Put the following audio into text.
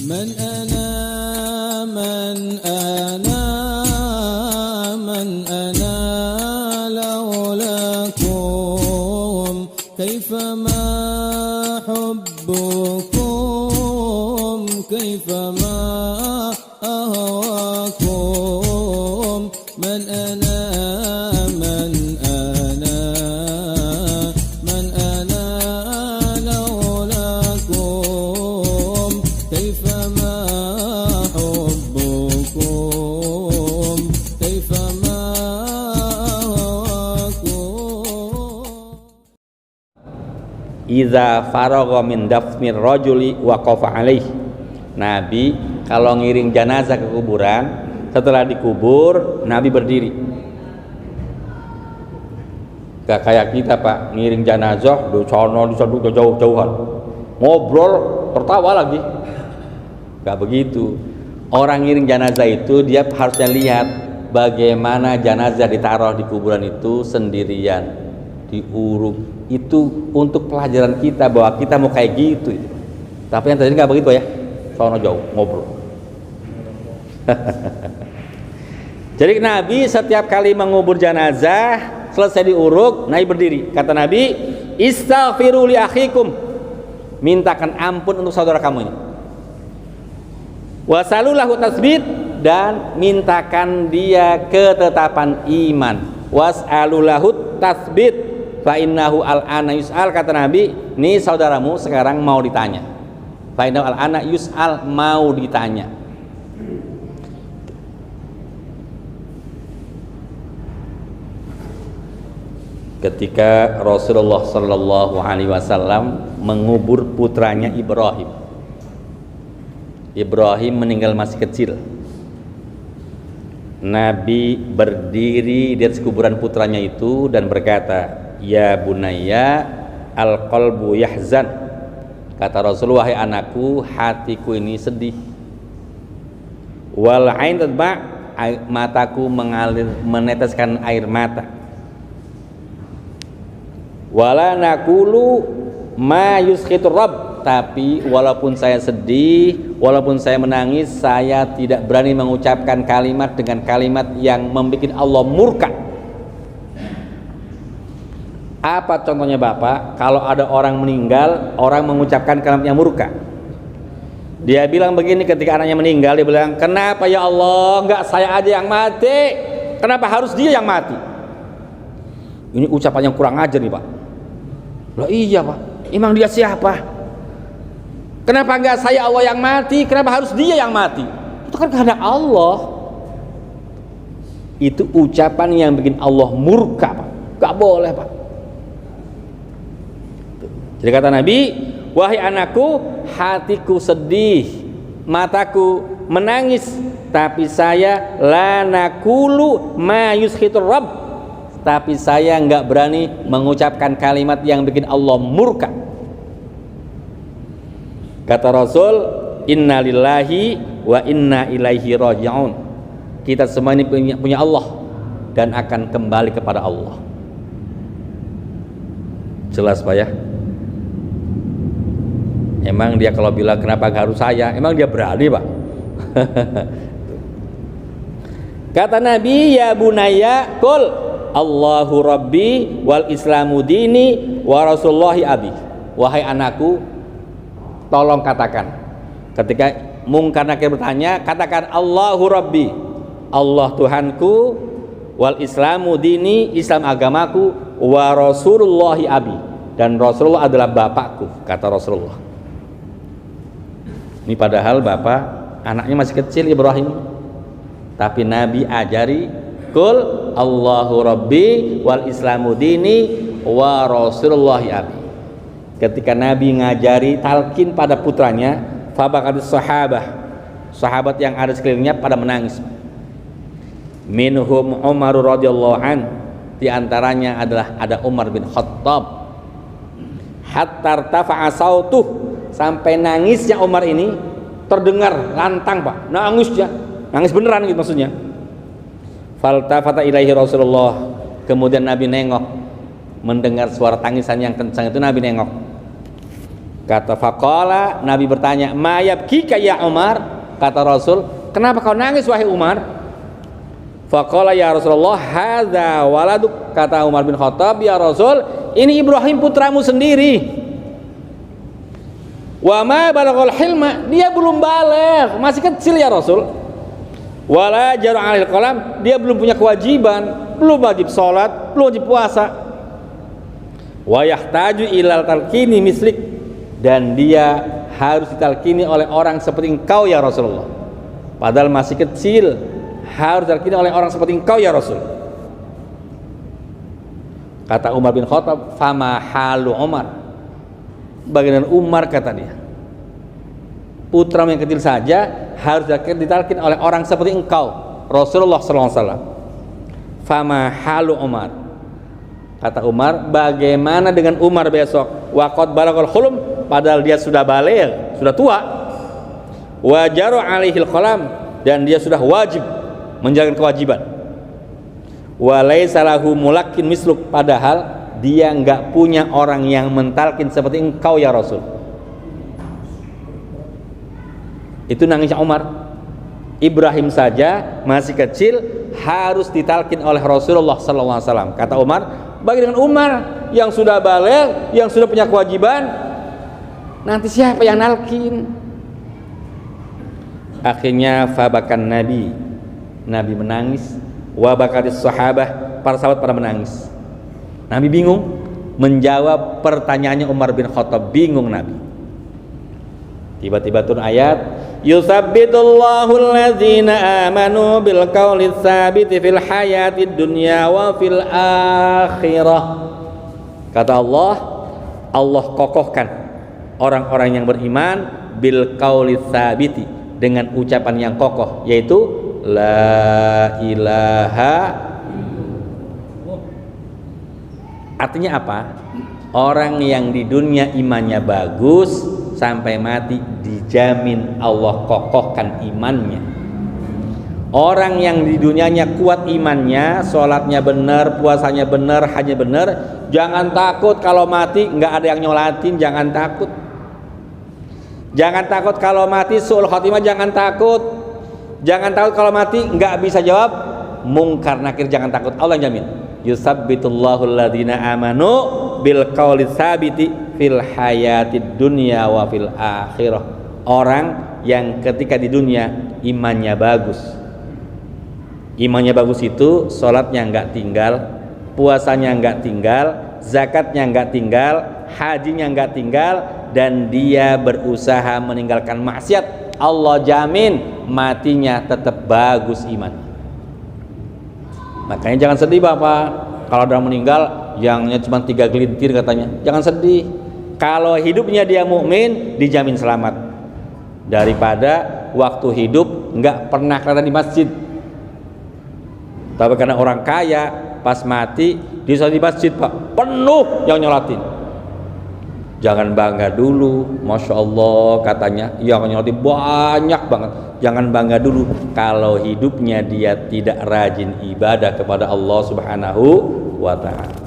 من أنا من أنا من أنا لولاكم كيفما حبكم كيفما أهواكم من أنا من أنا من أنا لولاكم كيفما حبكم كيفما أهواكم. Iza faragha min dafnir rajuli waqafa alaih. Nabi kalau ngiring jenazah ke kuburan, setelah dikubur Nabi berdiri. Gak kayak kita Pak, ngiring jenazah di sono jauh-jauhan. Ngobrol, tertawa lagi. Gak begitu. Orang ngiring jenazah itu dia harusnya lihat bagaimana jenazah ditaruh di kuburan itu sendirian, diuruk. Itu untuk pelajaran kita bahwa kita mau kayak gitu. Tapi yang tadi nggak begitu ya, sono jauh ngobrol. Jadi Nabi setiap kali mengubur jenazah selesai diuruk, Nabi berdiri. Kata Nabi, istaghfiru li akhikum, mintakan ampun untuk saudara kamu ini. Wasalulahu tasbit, dan mintakan dia ketetapan iman. Wasalulahu tasbit, fa innahu al-ana yus'al, kata Nabi, nih saudaramu sekarang mau ditanya. Fa innahu al-ana yus'al, mau ditanya. Ketika Rasulullah sallallahu alaihi wasallam mengubur putranya Ibrahim. Ibrahim meninggal masih kecil. Nabi berdiri di atas kuburan putranya itu dan berkata, ya bunayya al-qalbu yahzan. Kata Rasulullah, wahai anakku, hatiku ini sedih. Wal ain tadma, mataku mengalir meneteskan air mata. Wala naqulu ma yuskhitur rabb, tapi walaupun saya sedih, walaupun saya menangis, saya tidak berani mengucapkan kalimat dengan kalimat yang membuat Allah murka. Apa contohnya Bapak? Kalau ada orang meninggal, orang mengucapkan kalimatnya murka. Dia bilang begini ketika anaknya meninggal, dia bilang, kenapa ya Allah, enggak saya aja yang mati, kenapa harus dia yang mati? Ini ucapan yang kurang ajar nih Pak. Loh iya Pak, emang dia siapa? Kenapa enggak saya Allah yang mati, kenapa harus dia yang mati? Itu kan kehendak Allah. Itu ucapan yang bikin Allah murka Pak, enggak boleh Pak. Jadi kata Nabi, wahai anakku, hatiku sedih, mataku menangis, tapi saya la naqulu ma yuskhitur rabb, tapi saya enggak berani mengucapkan kalimat yang bikin Allah murka. Kata Rasul, inna lillahi wa inna ilaihi raji'un. Kita semua ini punya Allah dan akan kembali kepada Allah. Jelas Pak ya? Emang dia kalau bilang kenapa harus saya, emang dia berani Pak? Kata Nabi, ya bunayya qul Allahu rabbi wal islamu dini wa rasulullahi abi. Wahai anakku, tolong katakan, ketika Mungkar Nakir bertanya, katakan Allahu rabbi, Allah Tuhanku, wal islamu dini, Islam agamaku, wa rasulullahi abi, dan Rasulullah adalah bapakku, kata Rasulullah. Ini padahal bapak anaknya masih kecil Ibrahim, tapi Nabi ajari kul Allahu rabbi wal islamu dini wa rasulullahi abi. Ketika Nabi ngajari talqin pada putranya, fabaqatis sahabat yang ada sekelilingnya pada menangis. Minhum Umar radhiyallahu an, di antaranya adalah ada Umar bin Khattab. Hatta tafa'a sautuh, sampai nangisnya Umar ini terdengar lantang Pak, nangisnya, nangis beneran gitu maksudnya. Faltafata ilaihi Rasulullah, kemudian Nabi nengok, mendengar suara tangisan yang kencang itu Nabi nengok. Kata faqala, Nabi bertanya, "Ma yabkika ya Umar?" Kata Rasul, "Kenapa kau nangis wahai Umar?" Faqala ya Rasulullah, "Hadza waladuk." Kata Umar bin Khattab, "Ya Rasul, ini Ibrahim putramu sendiri. Wa ma balaghal hilma, dia belum baligh, masih kecil ya Rasul. Wala jaru 'alil qalam, dia belum punya kewajiban, belum wajib salat, belum wajib puasa. Wa yahtaju ilal talqini mislik, dan dia harus ditalkini oleh orang seperti engkau ya Rasulullah. Padahal masih kecil, harus ditalkini oleh orang seperti engkau ya Rasul." Kata Umar bin Khattab, "Fama halu Umar?" Bagaimana Umar, kata dia, putra yang kecil saja harus ditalkin oleh orang seperti engkau Rasulullah SAW. Fama halu Umar? Kata Umar, bagaimana dengan Umar besok? Waqad balaghal hulum, padahal dia sudah baligh, sudah tua. Wajaru alaihil qalam, dan dia sudah wajib menjalankan kewajiban. Walaysa lahu mulakkin misluk, padahal dia enggak punya orang yang mentalkin seperti engkau ya Rasul. Itu nangisnya Umar. Ibrahim saja masih kecil harus ditalkin oleh Rasulullah SAW. Kata Umar, bagi dengan Umar yang sudah baligh, yang sudah punya kewajiban, nanti siapa yang nalkin? Akhirnya fabakan Nabi menangis, wabakatis sahabah, para sahabat pada menangis. Nabi bingung menjawab pertanyaannya Umar bin Khattab, bingung Nabi. Tiba-tiba turun ayat, yusabbitullahu alladzina amanu bil qawli tsabiti fil hayatid dunya wa fil akhirah. Kata Allah, Allah kokohkan orang-orang yang beriman bil qawli tsabiti, dengan ucapan yang kokoh, yaitu la ilaha. Artinya apa? Orang yang di dunia imannya bagus, sampai mati dijamin Allah kokohkan imannya. Orang yang di dunianya kuat imannya, sholatnya benar, puasanya benar, hajnya benar, jangan takut kalau mati nggak ada yang nyolatin, jangan takut. Jangan takut kalau mati su'ul khotimah, jangan takut. Jangan takut kalau mati nggak bisa jawab mungkar nakir, jangan takut, Allah yang jamin. Yusabbitullahu alladzina amanu bil qawli tsabiti fil hayatid dunya wa fil akhirah. Orang yang ketika di dunia imannya bagus. Imannya bagus itu sholatnya enggak tinggal, puasanya enggak tinggal, zakatnya enggak tinggal, hajinya enggak tinggal, dan dia berusaha meninggalkan maksiat, Allah jamin matinya tetap bagus iman. Makanya jangan sedih Bapak, kalau orang meninggal yangnya cuma 3 gelintir katanya, jangan sedih. Kalau hidupnya dia mukmin, dijamin selamat, daripada waktu hidup nggak pernah kelihatan di masjid. Tapi karena orang kaya, pas mati dia di masjid Pak, penuh yang nyolatin. Jangan bangga dulu, Masya Allah katanya, yang nyolatin banyak banget. Jangan bangga dulu kalau hidupnya dia tidak rajin ibadah kepada Allah Subhanahu wa ta'ala.